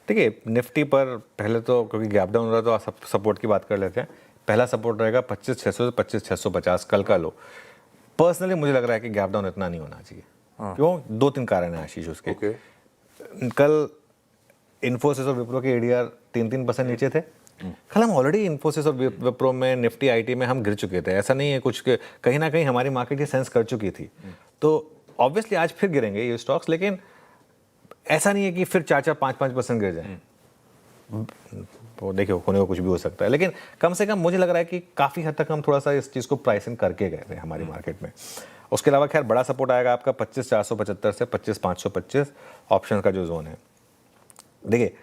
देखिए निफ्टी पर पहले तो क्योंकि गैप डाउन हो रहा है तो आप सपोर्ट की बात कर लेते हैं। पहला सपोर्ट रहेगा 25,600 से 25,650 कल का लो। पर्सनली मुझे लग रहा है कि गैप डाउन इतना नहीं होना चाहिए। क्यों? 2-3 कारण है आशीष उसके। कल इन्फोसिस और विप्रो के एडीआर 3-3% नीचे थे। कल हम ऑलरेडी इन्फोसिस और विप्रो में, निफ्टी आईटी में हम गिर चुके थे। ऐसा नहीं है कुछ कहीं ना कहीं हमारी मार्केट ये सेंस कर चुकी थी। तो ऑब्वियसली आज फिर गिरेंगे ये स्टॉक्स, लेकिन ऐसा नहीं है कि फिर 4-4, 5-5% गिर जाए। तो देखिए होने को कुछ भी हो सकता है, लेकिन कम से कम मुझे लग रहा है कि काफ़ी हद तक हम थोड़ा सा इस चीज़ को प्राइसिंग करके गए थे हमारी मार्केट में। उसके अलावा खैर बड़ा सपोर्ट आएगा आपका 25,475 से 25,525 ऑप्शन का जो जोन है। देखिए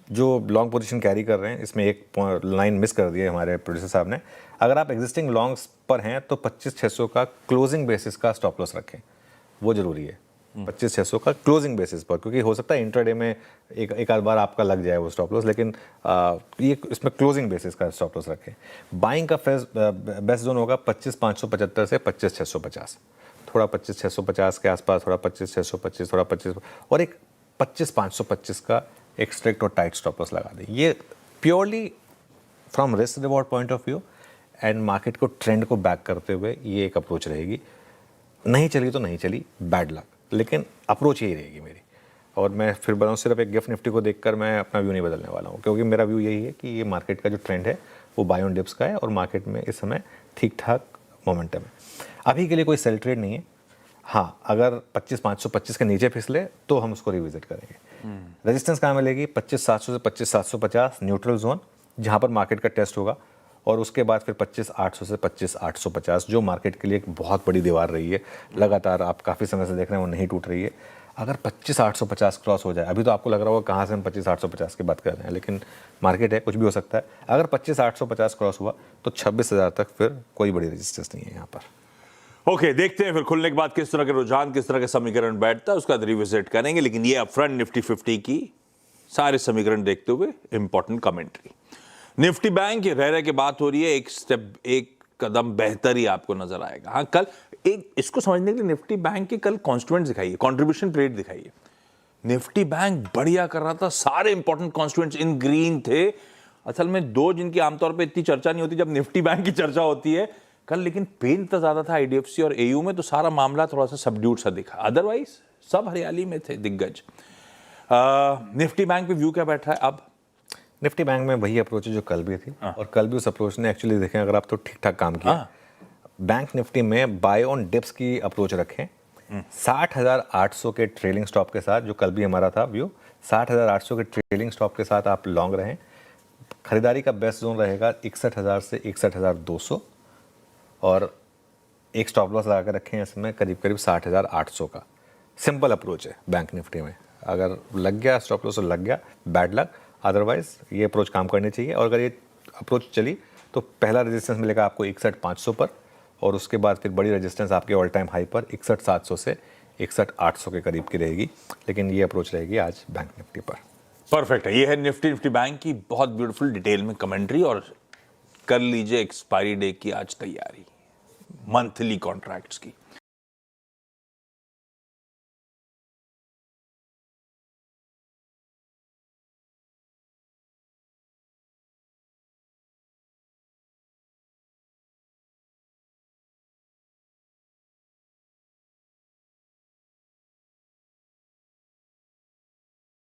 जो लॉन्ग पोजीशन कैरी कर रहे हैं इसमें एक लाइन मिस कर दी है हमारे प्रोड्यूसर साहब ने। अगर आप एग्जिस्टिंग लॉन्ग्स पर हैं तो 25,600 का क्लोजिंग बेसिस का स्टॉप लॉस रखें, वो जरूरी है। 25,600 का क्लोजिंग बेसिस पर, क्योंकि हो सकता है इंट्राडे में एक आध बार आपका लग जाए वो स्टॉप लॉस, लेकिन ये इसमें क्लोजिंग बेसिस का स्टॉप लॉस रखें। बाइंग का बेस्ट जोन होगा 25,575 से 25,650, थोड़ा 25,650 के आसपास, थोड़ा 25,625, थोड़ा 25 और एक 25,525 का एक स्ट्रिक्ट और टाइट स्टॉप लॉस लगा दें। ये purely from risk reward point of view and market को ट्रेंड को बैक करते हुए ये एक अप्रोच रहेगी। नहीं चली तो नहीं चली, बैड लक, लेकिन अप्रोच यही रहेगी मेरी। और मैं फिर बताऊँ, सिर्फ एक गिफ्ट निफ्टी को देखकर मैं अपना व्यू नहीं बदलने वाला हूँ, क्योंकि मेरा व्यू यही है कि ये मार्केट का जो ट्रेंड है वो बाय ऑन डिप्स का है और मार्केट में इस समय ठीक ठाक मोमेंटम है। अभी के लिए कोई सेल ट्रेड नहीं है। हाँ, अगर 25,525 के नीचे फिसले तो हम उसको रिविजिट करेंगे। रेजिस्टेंस कहाँ मिलेगी? 25,700 से 25,750 न्यूट्रल जोन, जहाँ पर मार्केट का टेस्ट होगा, और उसके बाद फिर 25,800 से 25,850 जो मार्केट के लिए एक बहुत बड़ी दीवार रही है। लगातार आप काफ़ी समय से देख रहे हैं वो नहीं टूट रही है। अगर 25,850 क्रॉस हो जाए, अभी तो आपको लग रहा होगा कहाँ से हम 25,850 की बात कर रहे हैं, लेकिन मार्केट है, कुछ भी हो सकता है। अगर 25,850 क्रॉस हुआ तो 26,000 तक फिर कोई बड़ी रेजिस्टेंस नहीं है यहाँ पर। ओके, देखते हैं फिर खुलने के बाद किस तरह के रुझान, किस तरह के समीकरण बैठता है, उसका रिविजिट करेंगे। लेकिन ये अपफ्रंट निफ्टी 50 की सारे समीकरण देखते हुए इंपॉर्टेंट कमेंट्री। निफ्टी बैंक रह रहे की बात हो रही है, एक कदम बेहतर ही आपको नजर आएगा। हाँ, कल एक इसको समझने के लिए निफ्टी बैंक के कल कॉन्स्टिट्यूएंट दिखाइए, कंट्रीब्यूशन रेट दिखाइए। निफ्टी बैंक बढ़िया कर रहा था, सारे इंपॉर्टेंट कॉन्स्टिट्यूएंट्स इन ग्रीन थे। असल में दो जिनकी आमतौर पर इतनी चर्चा नहीं होती जब निफ्टी बैंक की चर्चा होती है कल, लेकिन पेन इतना ज्यादा था आईडीएफसी और एयू में, तो सारा मामला थोड़ा सा सबड्यूड सा दिखा। अदरवाइज सब हरियाली में थे दिग्गज। निफ्टी बैंक पे व्यू क्या बैठ रहा है अब? निफ्टी बैंक में वही अप्रोच है जो कल भी थी, और कल भी उस अप्रोच ने एक्चुअली देखें अगर आप तो ठीक ठाक काम किया। बैंक निफ्टी में बाय ऑन डिप्स की अप्रोच रखें। 60,800 के ट्रेलिंग स्टॉप के साथ, जो कल भी हमारा था व्यू, 60,800 के ट्रेलिंग स्टॉप के साथ आप लॉन्ग रहें। खरीदारी का बेस्ट जोन रहेगा 61,000 से 61,200, और एक स्टॉप लॉस लगा कर रखें इसमें करीब करीब 60,800 का। सिंपल अप्रोच है बैंक निफ्टी में। अगर लग गया स्टॉप लॉस तो लग गया, बैड लक। अदरवाइज ये अप्रोच काम करनी चाहिए, और अगर ये अप्रोच चली तो पहला रेजिस्टेंस मिलेगा आपको 61,500 पर, और उसके बाद फिर बड़ी रेजिस्टेंस आपके ऑल टाइम हाई पर 61,700 से 61,800 के करीब की रहेगी। लेकिन ये अप्रोच रहेगी आज बैंक निफ्टी पर। परफेक्ट है। ये है निफ्टी बैंक की बहुत ब्यूटीफुल डिटेल में कमेंट्री। और कर लीजिए एक्सपायरी डे की आज तैयारी, मंथली कॉन्ट्रैक्ट्स की।